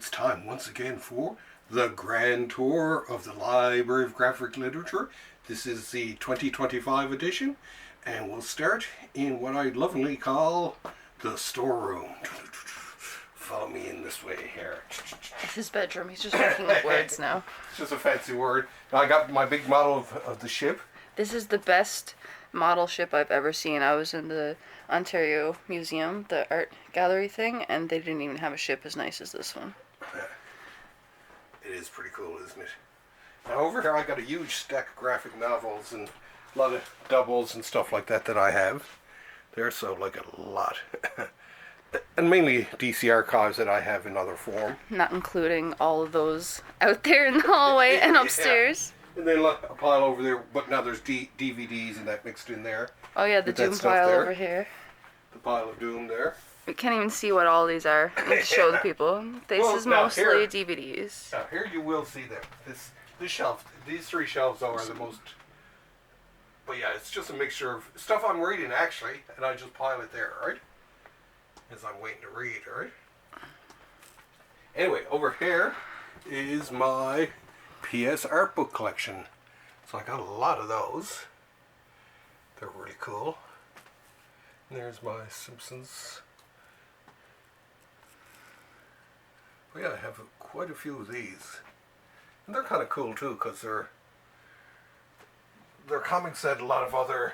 it's time once again for the grand tour of the Library of Graphic Literature. This is the 2025 edition, and we'll start in what I lovingly call the storeroom. Follow me in this way here. It's his bedroom. He's just making up words now. It's just a fancy word. Now I got my big model of the ship. This is the best model ship I've ever seen. I was in the Ontario Museum, the art gallery thing, and they didn't even have a ship as nice as this one. It is pretty cool, isn't it? Now over here I got a huge stack of graphic novels and a lot of doubles and stuff like that I have. There's so like a lot. And mainly DC archives that I have in other form. Not including all of those out there in the hallway and upstairs. Yeah. And then a pile over there, but now there's DVDs and that mixed in there. Oh yeah, the Doom pile over here. The pile of Doom there. We can't even see what all these are. Let's show the people. This is mostly DVDs. Now here you will see them. This shelf, these three shelves are the most. But yeah, it's just a mixture of stuff I'm reading actually, and I just pile it there, right? As I'm waiting to read, right? Anyway, over here is my PS art book collection. So I got a lot of those. They're really cool. And there's my Simpsons. Oh yeah, I have quite a few of these. And they're kind of cool too, because they're comics that a lot of other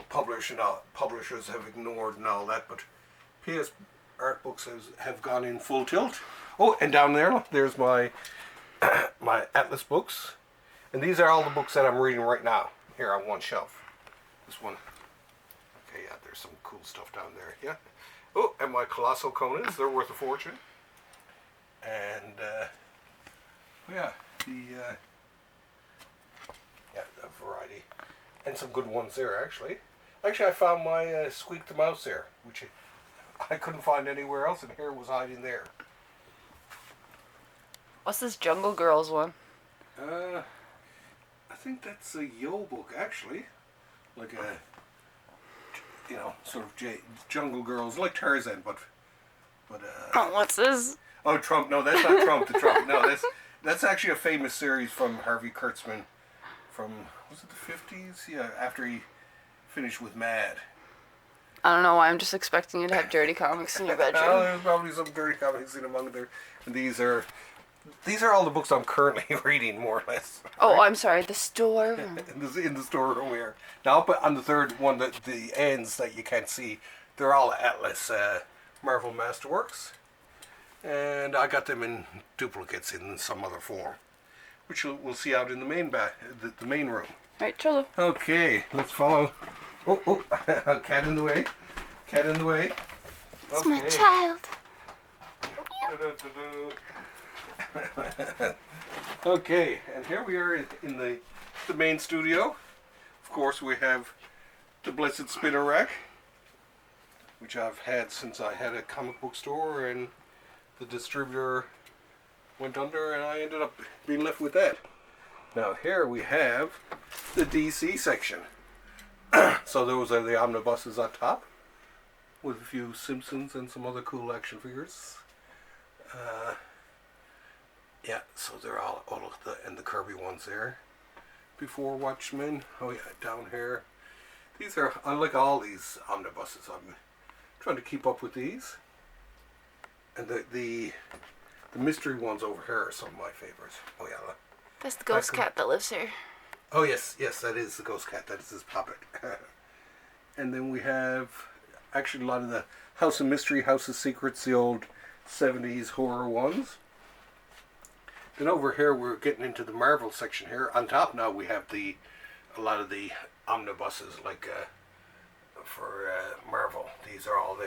publishers have ignored and all that, but PS art books have gone in full tilt. Oh, and down there's my my Atlas books. And these are all the books that I'm reading right now, here on one shelf. This one. Okay, yeah, there's some cool stuff down there, yeah. Oh, and my Colossal Conans, they're worth a fortune. And, yeah, the variety. And some good ones there, actually. Actually, I found my Squeak the Mouse there, which I couldn't find anywhere else, and here it was hiding there. What's this Jungle Girls one? I think that's a Yo book, actually. Like a, sort of Jungle Girls, like Tarzan, but oh, what's this? Oh, Trump. No, that's not Trump. The Trump. No, that's actually a famous series from Harvey Kurtzman from, was it the 50s? Yeah, after he finished with Mad. I don't know why I'm just expecting you to have dirty comics in your bedroom. Oh, there's probably some dirty comics in among there. And these are all the books I'm currently reading, more or less. Oh, right? I'm sorry, the storeroom. in the storeroom here. Now, up on the third one, the ends that you can't see, they're all Atlas Marvel Masterworks. And I got them in duplicates in some other form, which we'll see out in the main the main room. Right, Cholo. Okay, let's follow. Oh, cat in the way. Cat in the way. It's my child. Okay, and here we are in the main studio. Of course, we have the Blessed Spinner Rack, which I've had since I had a comic book store, and the distributor went under, and I ended up being left with that. Now here we have the DC section. So those are the omnibuses on top, with a few Simpsons and some other cool action figures. Yeah, so they're all of the Kirby ones there. Before Watchmen. Oh yeah, down here. These are, I like all these omnibuses. I'm trying to keep up with these. And the mystery ones over here are some of my favorites. Oh yeah. That's the ghost cat that lives here. Oh yes, that is the ghost cat. That is his puppet. And then we have actually a lot of the House of Mystery, House of Secrets, the old 70s horror ones. Then over here we're getting into the Marvel section here. On top now we have a lot of the omnibuses, like for Marvel. These are all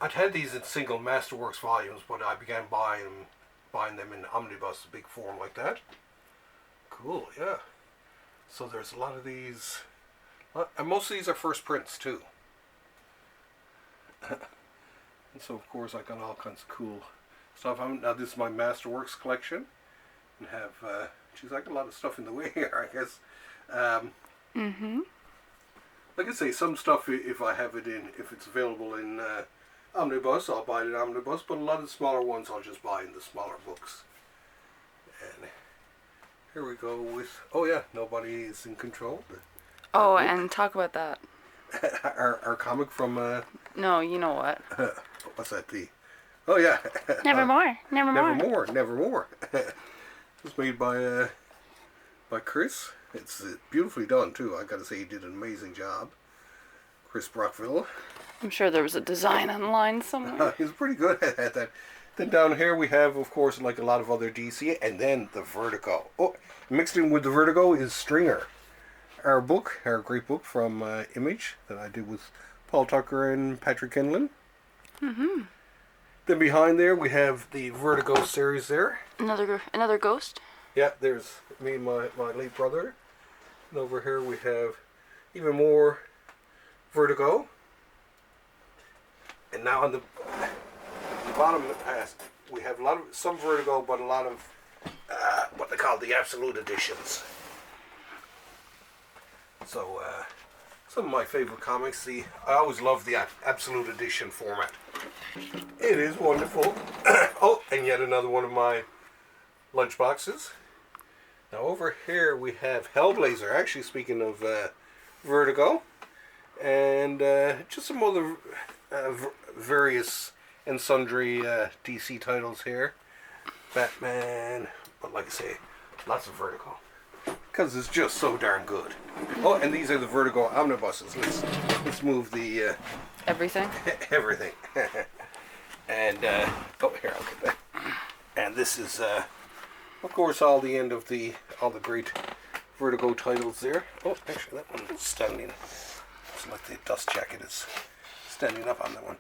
I'd had these in single Masterworks volumes, but I began buying them in omnibus, big form like that. Cool, yeah. So there's a lot of these, and most of these are first prints too. And so of course I got all kinds of cool stuff. Now this is my Masterworks collection, and have geez, I got a lot of stuff in the way here, I guess. Like I say, some stuff if I have it if it's available in omnibus, I'll buy it in omnibus, but a lot of the smaller ones I'll just buy in the smaller books. And here we go with, oh yeah, Nobody is in Control. Oh, and talk about that. our comic from, No, you know what? what's that, oh yeah. Nevermore. Nevermore. It's made by Chris. It's beautifully done too. I gotta say he did an amazing job. Chris Brockville. I'm sure there was a design online somewhere. He's pretty good at that. Then down here we have, of course, like a lot of other DC, and then the Vertigo. Oh, mixed in with the Vertigo is Stringer, our great book from Image that I did with Paul Tucker and Patrick Kinlan. Mm-hmm. Then behind there we have the Vertigo series there. Another ghost? Yeah, there's me and my late brother. And over here we have even more Vertigo. And now on the bottom of the past, we have some Vertigo, but a lot of what they call the Absolute Editions. So, some of my favorite comics. I always love the Absolute Edition format. It is wonderful. Oh, and yet another one of my lunch boxes. Now over here we have Hellblazer. Actually, speaking of Vertigo, and just some other various and sundry DC titles here. Batman, but like I say, lots of Vertigo. Because it's just so darn good. Oh, and these are the Vertigo omnibuses. Let's move the... Everything? Everything. And, oh, here, I'll get that. And this is, of course, all the great Vertigo titles there. Oh, actually, that one is standing. It's like the dust jacket is standing up on that one.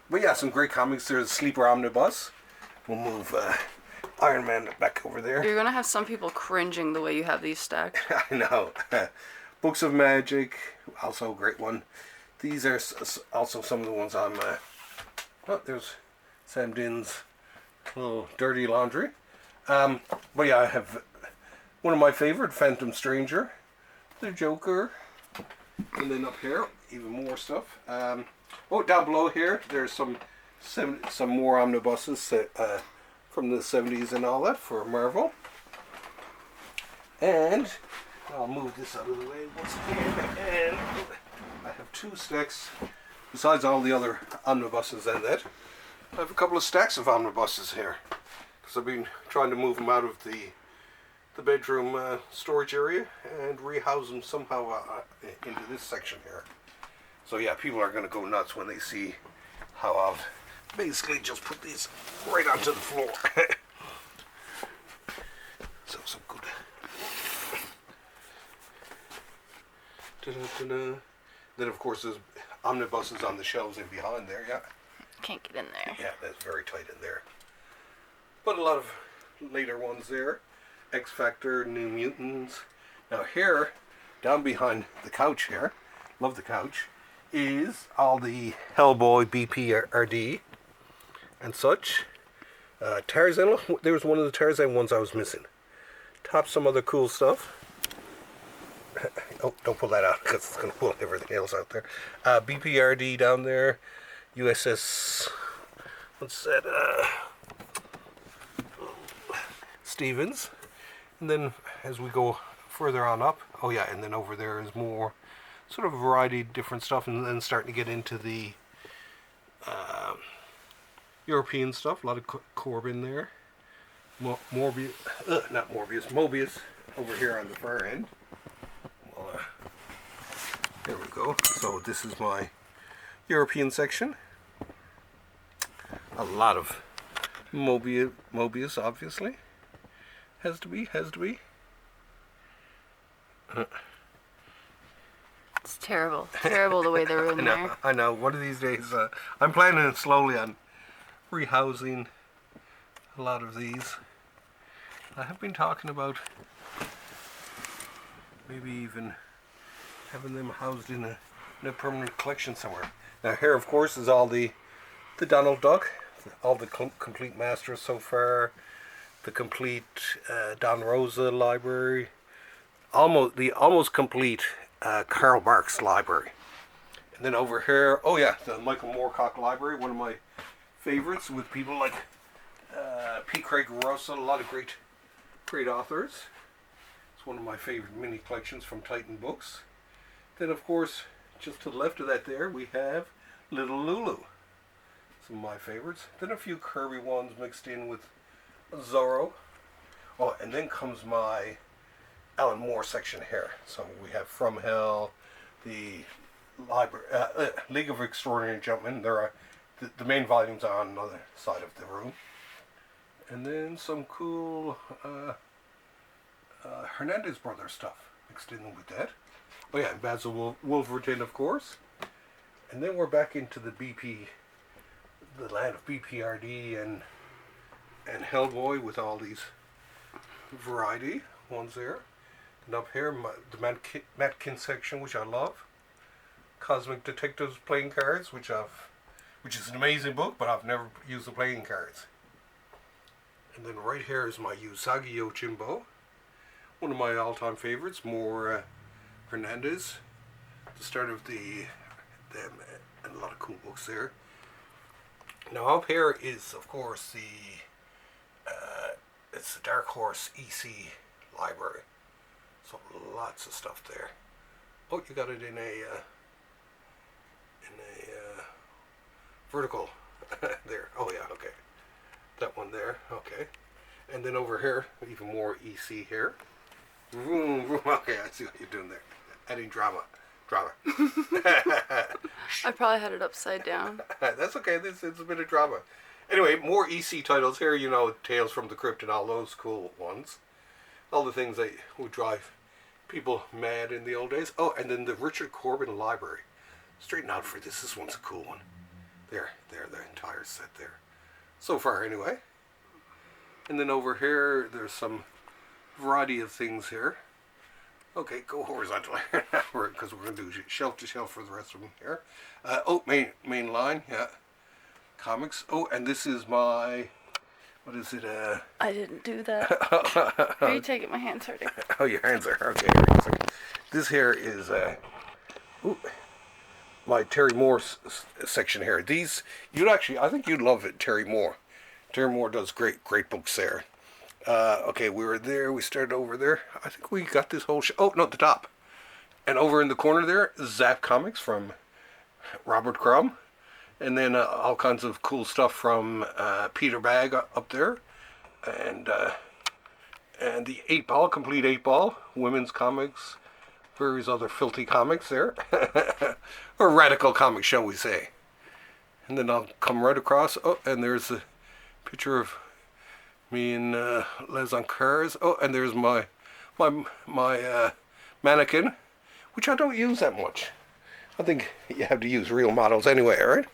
But yeah, some great comics. There's Sleeper Omnibus. We'll move Iron Man back over there. You're going to have some people cringing the way you have these stacked. I know. Books of Magic, also a great one. These are also some of the ones I'm... oh, there's Sam Dinn's little dirty laundry. But yeah, I have one of my favorite, Phantom Stranger, the Joker, and then up here, even more stuff. Oh, down below here, there's some more omnibuses from the 70s and all that for Marvel. And I'll move this out of the way once again. And I have two stacks, besides all the other omnibuses and that. I have a couple of stacks of omnibuses here, because I've been trying to move them out of the bedroom storage area and rehouse them somehow into this section here. So yeah, people are going to go nuts when they see how I've basically just put these right onto the floor. So good. Da-da-da-da. Then of course there's omnibuses on the shelves in behind there, yeah. Can't get in there. Yeah, that's very tight in there. But a lot of later ones there. X Factor, New Mutants. Now here, down behind the couch here, love the couch, is all the Hellboy BPRD and such. Tarzan, there was one of the Tarzan ones I was missing. Top some other cool stuff. Oh, don't pull that out because it's going to pull everything else out there. BPRD down there. USS, what's that? Stevens. And then as we go further on up, oh yeah, and then over there is more sort of a variety of different stuff, and then starting to get into the European stuff. A lot of Corbin there. Mobius over here on the far end. Well, there we go. So this is my European section. A lot of Mobius, obviously. Has to be. It's terrible. Terrible the way they're in there. I know. One of these days, I'm planning slowly on rehousing a lot of these. I have been talking about maybe even having them housed in a permanent collection somewhere. Now here, of course, is all the Donald Duck, all the complete masters so far, the complete Don Rosa library, almost complete Karl Marx library. And then over here, oh yeah, the Michael Moorcock Library, one of my favorites, with people like P. Craig Russell, a lot of great authors. It's one of my favorite mini collections from Titan Books. Then of course, just to the left of that there, we have Little Lulu. Some of my favorites. Then a few Kirby ones mixed in with Zorro. Oh, and then comes my Alan Moore section here. So we have From Hell, the Library, League of Extraordinary Gentlemen. There are the main volumes are on another side of the room. And then some cool Hernandez Brothers stuff mixed in with that. Oh yeah, and Basil Wolverton, of course. And then we're back into the the land of BPRD and Hellboy with all these variety ones there. And up here, the Matkin section, which I love. Cosmic Detectives playing cards, which is an amazing book, but I've never used the playing cards. And then right here is my Usagi Yojimbo, one of my all-time favorites. More Hernandez, the start of them, and a lot of cool books there. Now up here is, of course, it's the Dark Horse EC library. So lots of stuff there. Oh, you got it in a vertical there. Oh yeah, okay. That one there, okay. And then over here, even more EC here. Vroom, vroom. Okay, I see what you're doing there. Adding drama. I probably had it upside down. That's okay, it's a bit of drama. Anyway, more EC titles here, you know, Tales from the Crypt and all those cool ones. All the things that would drive people mad in the old days. Oh, and then the Richard Corbin Library. Straighten out for this one's a cool one. There, the entire set there. So far, anyway. And then over here, there's some variety of things here. Okay, go horizontal here because we're going to do shelf to shelf for the rest of them here. Main line, yeah. Comics. Oh, and this is my, what is it? I didn't do that. Are you taking my hands hurting? Oh, your hands are, okay. This here is, my Terry Moore section here. These, I think you'd love it, Terry Moore. Terry Moore does great books there. Okay, we were there, we started over there. I think we got this whole oh, no, the top. And over in the corner there, Zap Comics from Robert Crumb. And then all kinds of cool stuff from Peter Bagg up there. And the 8-ball, complete 8-ball, women's comics, various other filthy comics there. Or radical comics, shall we say. And then I'll come right across. Oh, and there's a picture of me and Les on cars. Oh, and there's my mannequin, which I don't use that much. I think you have to use real models anyway, right?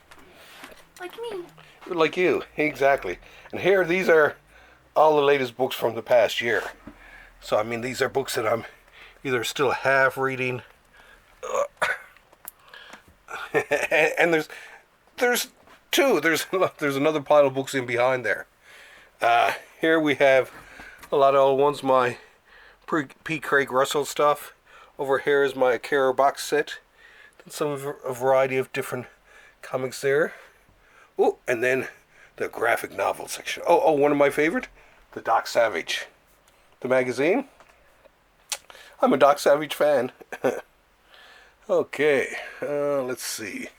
Like me. Like you, exactly. And here, these are all the latest books from the past year. So, I mean, these are books that I'm either still half reading. And there's two. There's another pile of books in behind there. Here we have a lot of old ones, my P. Craig Russell stuff. Over here is my Akira box set. A variety of different comics there. Oh, and then the graphic novel section. Oh, one of my favorite, the Doc Savage, the magazine. I'm a Doc Savage fan. Okay, let's see.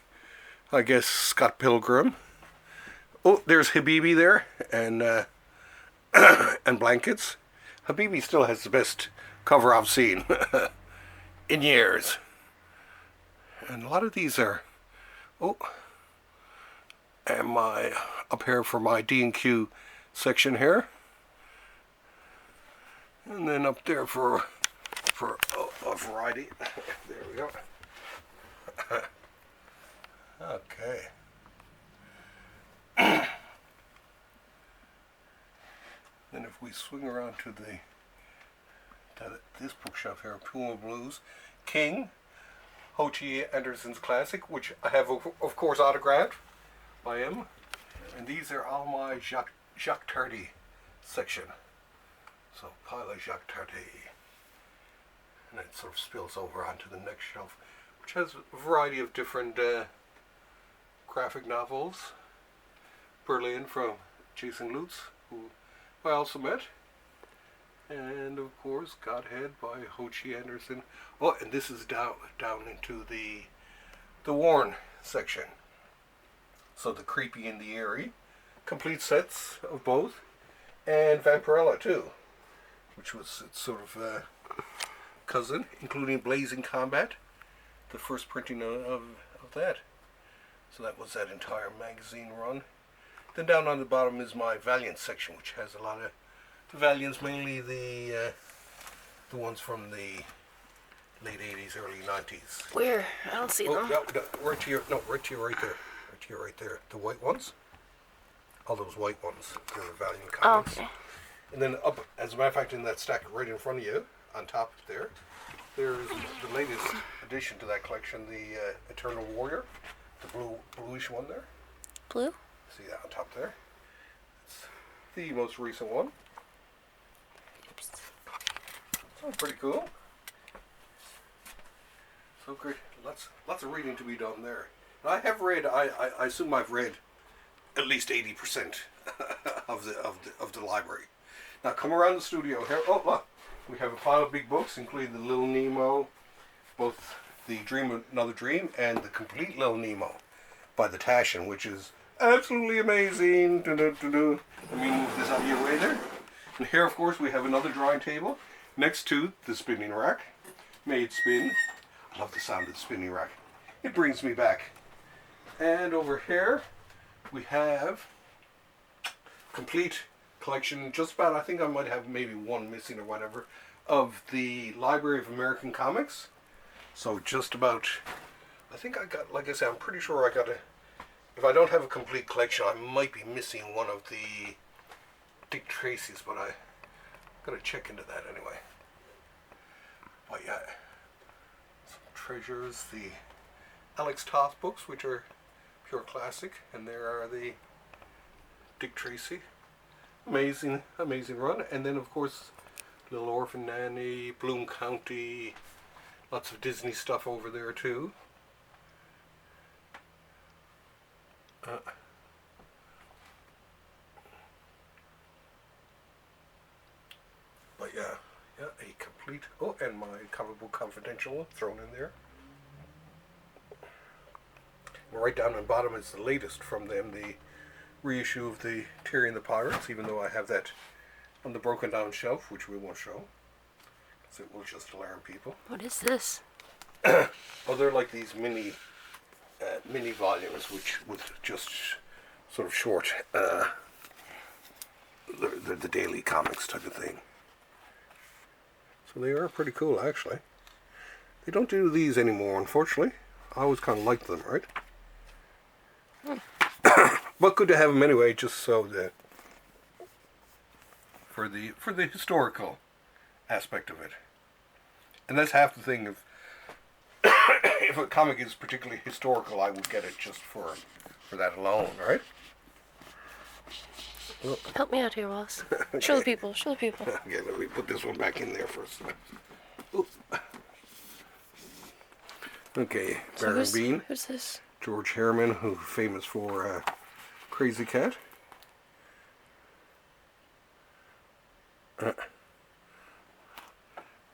I guess Scott Pilgrim. Oh, there's Habibi there, and and blankets. Habibi still has the best cover I've seen in years. And a lot of these are, and my up here for my D&Q section here, and then up there for a variety. There we go. Okay. Then if we swing around to this bookshelf here, Puma Blues, King, Ho Chi Anderson's classic, which I have of course autographed by him. And these are all my Jacques Tardy section. So pile of Jacques Tardy. And it sort of spills over onto the next shelf, which has a variety of different graphic novels. Berlin from Jason Lutz, who I also met. And of course, Godhead by Ho Chi Anderson. Oh, and this is down into the Warren section. So the creepy and the eerie, complete sets of both, and Vampirella too, which was its sort of cousin, including Blazing Combat, the first printing of that. So that was that entire magazine run. Then down on the bottom is my Valiant section, which has a lot of the Valiants, mainly the ones from the late 80s, early 90s. Where? I don't see them. No, right to your right there. Right to your right there. The white ones. All those white ones. They're the Valiant comics. Okay. And then up, as a matter of fact, in that stack right in front of you, on top there, there's the latest addition to that collection, the Eternal Warrior, the bluish one there. Blue? See that on top there? It's the most recent one. So pretty cool. So great. Lots of reading to be done there. And I have read. I assume I've read at least 80% of the library. Now come around the studio here. Oh look, we have a pile of big books, including the Little Nemo, both the Dream of Another Dream and the complete Little Nemo by the Taschen, which is absolutely amazing. Let me move this out of your way there. And here, of course, we have another drawing table next to the spinning rack. Made spin. I love the sound of the spinning rack. It brings me back. And over here, we have complete collection, just about, I think I might have maybe one missing or whatever, of the Library of American Comics. So just about, I think I got, like I said, I'm pretty sure I got a, if I don't have a complete collection, I might be missing one of the Dick Tracy's, but I gotta check into that anyway. But yeah, some treasures, the Alex Toth books, which are pure classic, and there are the Dick Tracy. Amazing run. And then of course Little Orphan Nanny, Bloom County, lots of Disney stuff over there too. But yeah, a complete, oh, and my comic book confidential thrown in there. And right down on the bottom is the latest from them, the reissue of the Terry and the Pirates, even though I have that on the broken down shelf, which we won't show, because it will just alarm people. What is this? Oh, they're like these mini volumes, which with just sort of short, they're the daily comics type of thing. So they are pretty cool, actually. They don't do these anymore, unfortunately. I always kind of liked them, right? But good to have them anyway, just so that for the historical aspect of it. And that's half the thing of if a comic is particularly historical, I would get it just for that alone, right? Well, Help me out here, Wallace. okay. Show the people. Okay, let me put this one back in there first. Oop. Okay, So Baron Bean. Who's this? George Harriman, who's famous for Crazy Cat.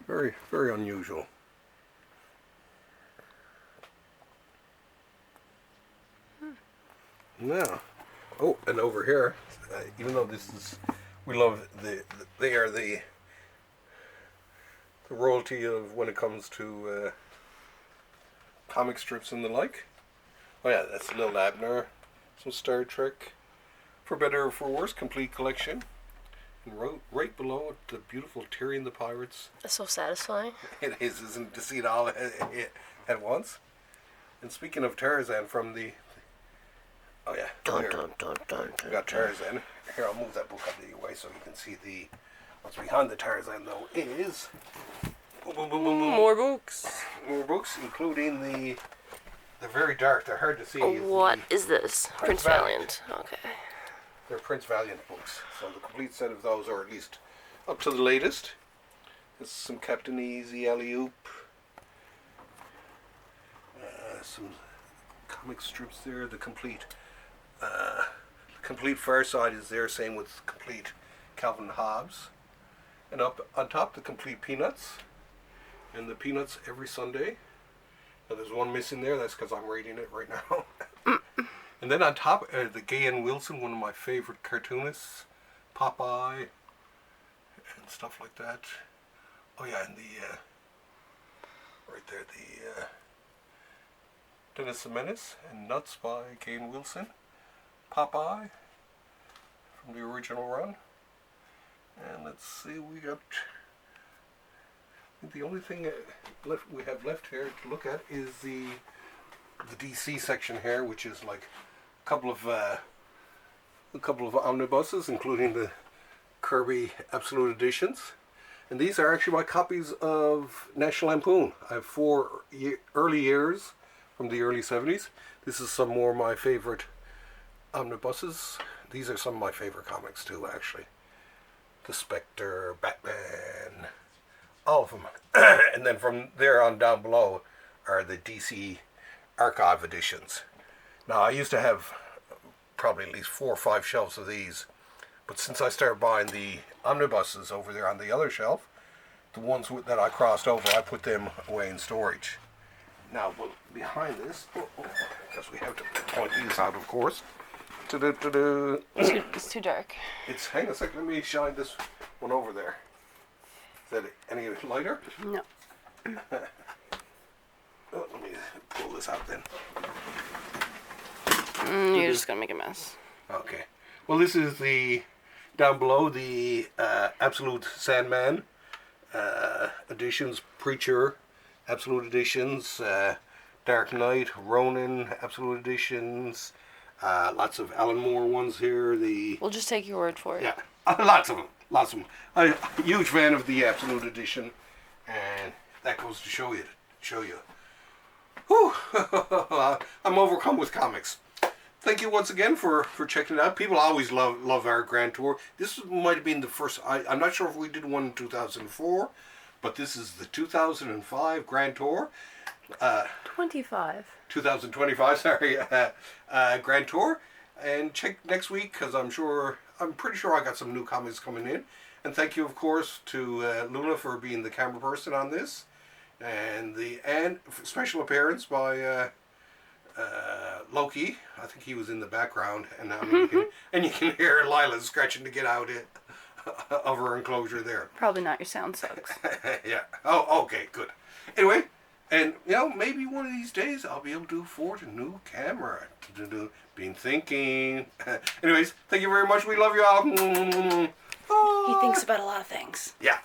Very, very unusual. Now, oh, and over here, even though this is, we love they are the royalty of when it comes to comic strips and the like. Oh yeah, that's Lil Abner, some Star Trek, for better or for worse, complete collection. And right below it, the beautiful Terry and the Pirates. That's so satisfying. It is, isn't it, to see it all at once? And speaking of Tarzan from the... Oh yeah, Dun, there. dun, dun, dun, We got Tarzan. Here, I'll move that book out of your way so you can see the... What's behind the Tarzan, though, is... Boom, boom, boom, boom, boom. More books. More books, including the... They're very dark. They're hard to see. What is this? Prince Valiant. Okay. They're Prince Valiant books. So the complete set of those, or at least up to the latest. There's some Captain Easy, Alley-Oop. some comic strips there. The complete Far Side is there. Same with complete Calvin Hobbes. And up on top, the complete Peanuts. And the Peanuts every Sunday. Now there's one missing there. That's because I'm reading it right now. And then on top, the Gay and Wilson, one of my favorite cartoonists. Popeye. And stuff like that. Oh yeah, and the... right there, the Dennis the Menace and Nuts by Gay and Wilson. Popeye from the original run. And let's see, we got... the only thing we have left here to look at is the DC section here, which is like a couple of omnibuses, including the Kirby Absolute Editions. And these are actually my copies of National Lampoon. I have 4 early years from the early 70s. This is some more of my favorite omnibuses. These are some of my favorite comics too, actually. The Spectre, Batman, all of them. And then from there on down below are the DC Archive editions. Now I used to have probably at least 4 or 5 shelves of these. But since I started buying the omnibuses over there on the other shelf, the ones that I crossed over, I put them away in storage. Now, behind this, because we have to point these out, of course. It's too dark. Hang on a second, let me shine this one over there. Is that any lighter? No. Let me pull this out then. You're just going to make a mess. Okay. Well, this is down below, the Absolute Sandman editions, Preacher Absolute editions, Dark Knight, Ronin Absolute editions, lots of Alan Moore ones here. We'll just take your word for it. Yeah, lots of them. I'm a huge fan of the Absolute edition, and that goes to show you. Whew. I'm overcome with comics. Thank you once again for checking it out. People always love our Grand Tour. This might have been the first. I'm not sure if we did one in 2004, but this is the 2005 Grand Tour. 2025, sorry. Grand Tour. And check next week, because I'm pretty sure I got some new comics coming in. And thank you, of course, to Luna for being the camera person on this. And special appearance by... Loki, I think he was in the background, and you can hear Lila scratching to get out of her enclosure there. Probably not, your sound sucks. Yeah. Oh, okay, good. Anyway, and maybe one of these days I'll be able to afford a new camera. Been thinking. Anyways, thank you very much. We love you all. He thinks about a lot of things. Yeah.